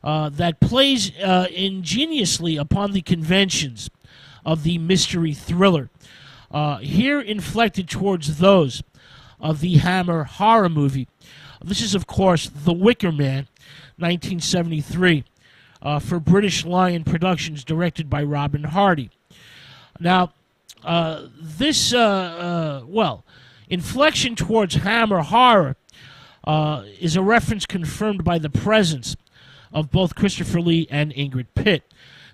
that plays ingeniously upon the conventions of the mystery thriller, here inflected towards those of the Hammer horror movie. This is, of course, The Wicker Man, 1973, for British Lion Productions, directed by Robin Hardy. Now, this, inflection towards Hammer horror is a reference confirmed by the presence of both Christopher Lee and Ingrid Pitt.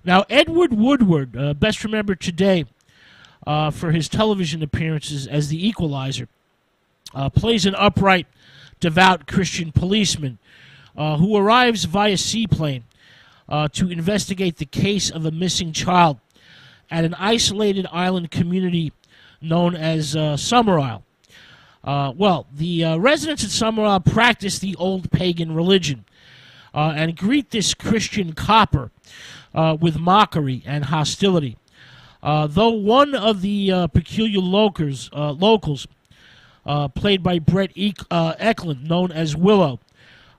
Now, Edward Woodward, best remembered today for his television appearances as the Equalizer, plays an upright, devout Christian policeman who arrives via seaplane to investigate the case of a missing child at an isolated island community known as Summer Isle. The residents at Summer Isle practice the old pagan religion and greet this Christian copper with mockery and hostility. Though one of the peculiar locals, played by Brett Eklund, known as Willow,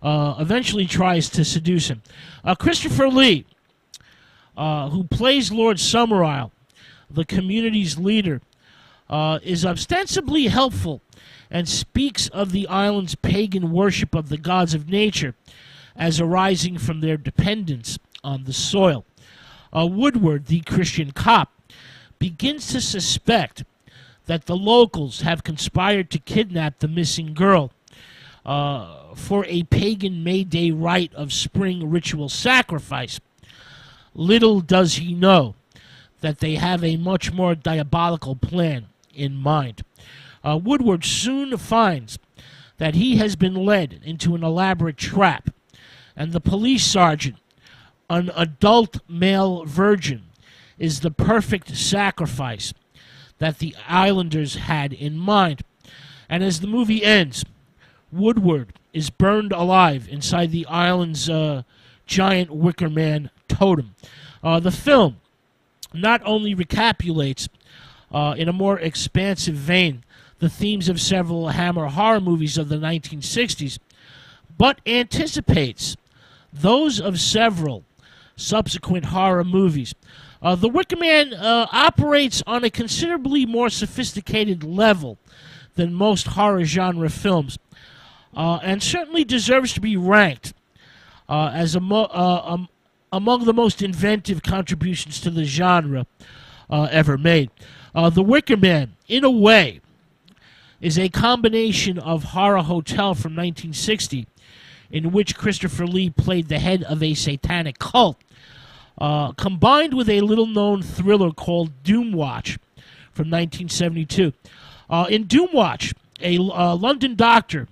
eventually tries to seduce him. Christopher Lee, who plays Lord Summerisle, the community's leader, is ostensibly helpful and speaks of the island's pagan worship of the gods of nature as arising from their dependence on the soil. Woodward, the Christian cop, begins to suspect that the locals have conspired to kidnap the missing girl for a pagan May Day rite of spring ritual sacrifice. Little does he know that they have a much more diabolical plan in mind. Woodward soon finds that he has been led into an elaborate trap, and the police sergeant, an adult male virgin, is the perfect sacrifice that the islanders had in mind. And as the movie ends, Woodward is burned alive inside the island's giant Wicker Man totem. The film not only recapitulates in a more expansive vein the themes of several Hammer horror movies of the 1960s, but anticipates those of several subsequent horror movies. The Wicker Man operates on a considerably more sophisticated level than most horror genre films, and certainly deserves to be ranked as among the most inventive contributions to the genre ever made. The Wicker Man, in a way, is a combination of Horror Hotel from 1960, in which Christopher Lee played the head of a satanic cult, combined with a little-known thriller called Doom Watch from 1972. In Doom Watch, a London doctor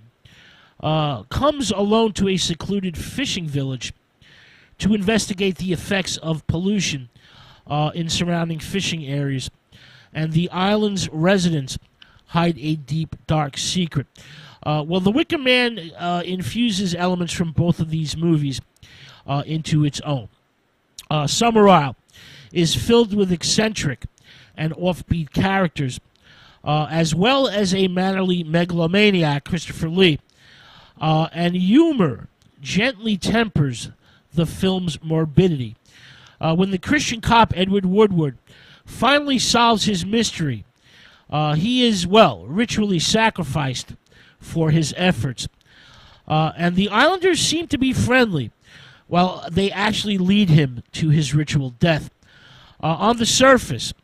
comes alone to a secluded fishing village to investigate the effects of pollution in surrounding fishing areas, and the island's residents hide a deep, dark secret. The Wicker Man infuses elements from both of these movies into its own. Summer Isle is filled with eccentric and offbeat characters, as well as a mannerly megalomaniac, Christopher Lee, and humor gently tempers the film's morbidity. When the Christian cop Edward Woodward finally solves his mystery, he is, ritually sacrificed for his efforts. And the islanders seem to be friendly, while they actually lead him to his ritual death. On the surface,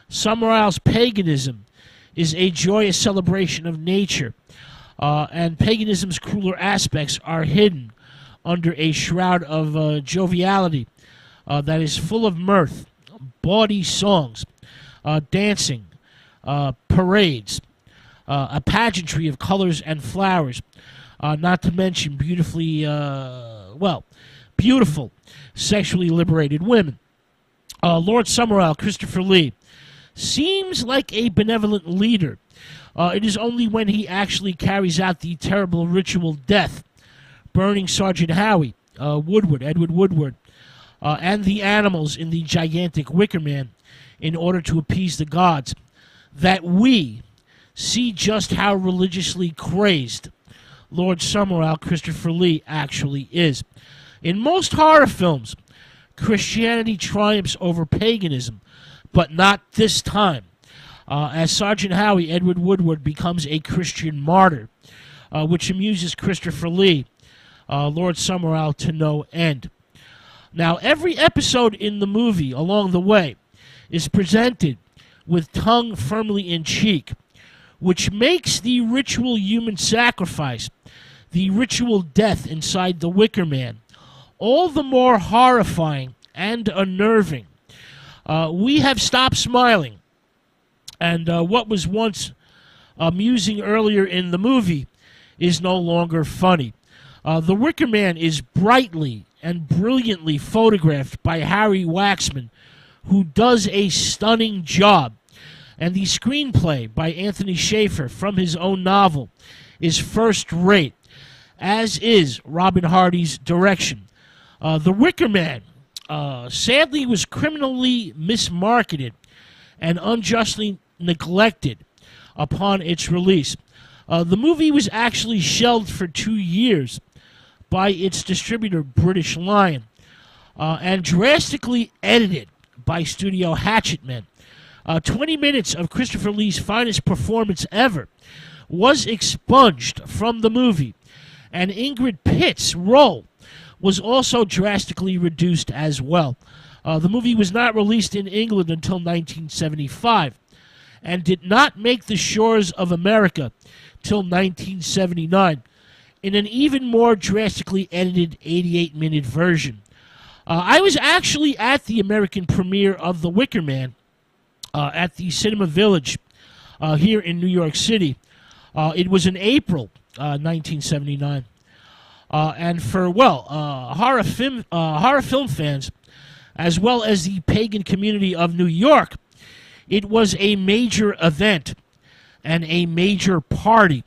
Summer Isle's paganism is a joyous celebration of nature, and paganism's crueler aspects are hidden under a shroud of joviality that is full of mirth, bawdy songs, dancing, parades, a pageantry of colors and flowers, not to mention beautiful sexually liberated women. Lord Summerisle, Christopher Lee, seems like a benevolent leader. It is only when he actually carries out the terrible ritual death, burning Sergeant Howie, Edward Woodward, and the animals in the gigantic Wicker Man in order to appease the gods, that we see just how religiously crazed Lord Summerisle, Christopher Lee, actually is. In most horror films, Christianity triumphs over paganism, but not this time. As Sergeant Howie, Edward Woodward becomes a Christian martyr, which amuses Christopher Lee, Lord Summerisle, to no end. Now, every episode in the movie along the way is presented with tongue firmly in cheek, which makes the ritual human sacrifice, the ritual death inside the Wicker Man, all the more horrifying and unnerving. We have stopped smiling, and what was once amusing earlier in the movie is no longer funny. The Wicker Man is brightly and brilliantly photographed by Harry Waxman, who does a stunning job. And the screenplay by Anthony Schaefer from his own novel is first rate, as is Robin Hardy's direction. The Wicker Man, sadly, was criminally mismarketed and unjustly neglected upon its release. The movie was actually shelved for 2 years by its distributor, British Lion, and drastically edited by Studio Hatchetmen. 20 minutes of Christopher Lee's finest performance ever was expunged from the movie, and Ingrid Pitt's role was also drastically reduced as well. The movie was not released in England until 1975 and did not make the shores of America till 1979 in an even more drastically edited 88-minute version. I was actually at the American premiere of The Wicker Man at the Cinema Village here in New York City. It was in April 1979. And for, horror film fans, as well as the pagan community of New York, it was a major event and a major party.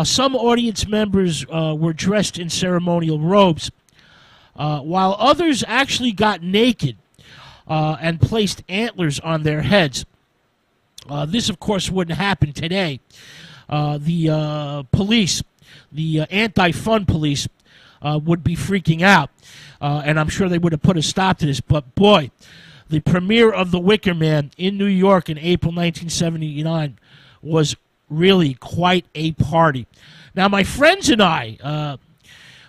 Some audience members were dressed in ceremonial robes, while others actually got naked and placed antlers on their heads. This, of course, wouldn't happen today. The police, the anti-fun police, would be freaking out, and I'm sure they would have put a stop to this. But boy, the premiere of The Wicker Man in New York in April 1979 was really quite a party. Now, my friends and I,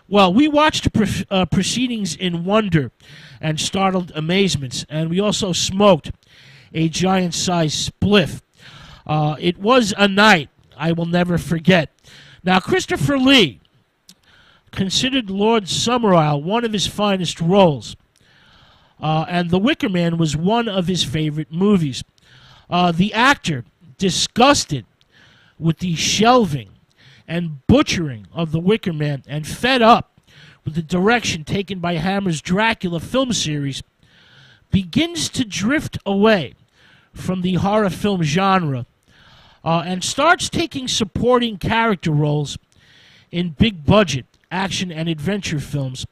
we watched the proceedings in wonder and startled amazements, and we also smoked a giant-sized spliff. It was a night I will never forget. Now, Christopher Lee considered Lord Summerisle one of his finest roles, and The Wicker Man was one of his favorite movies. The actor, disgusted with the shelving and butchering of The Wicker Man and fed up with the direction taken by Hammer's Dracula film series, begins to drift away from the horror film genre and starts taking supporting character roles in big-budget action and adventure films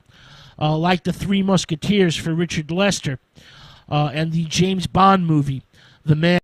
like The Three Musketeers for Richard Lester and the James Bond movie, The Man